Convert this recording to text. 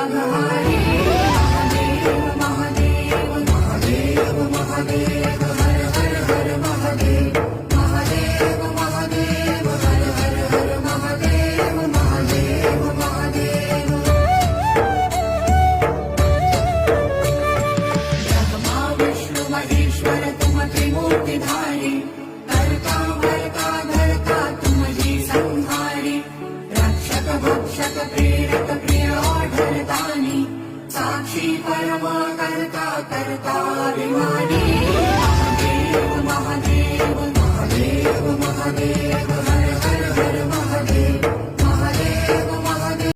वाघहारी महादेव महादेव महादेव महादेव हर हर हर महादेव महादेव महादेव हर हर हर महादेव महादेव महादेव ब्रह्मा विष्णु महेश्वर तुम त्रिमूर्तिधारी करता भरता धरता तुम जी संहारी रक्षक भक्षक प्रेरक प्रिय आढळतानी साक्षी परम करता करता अभिमानी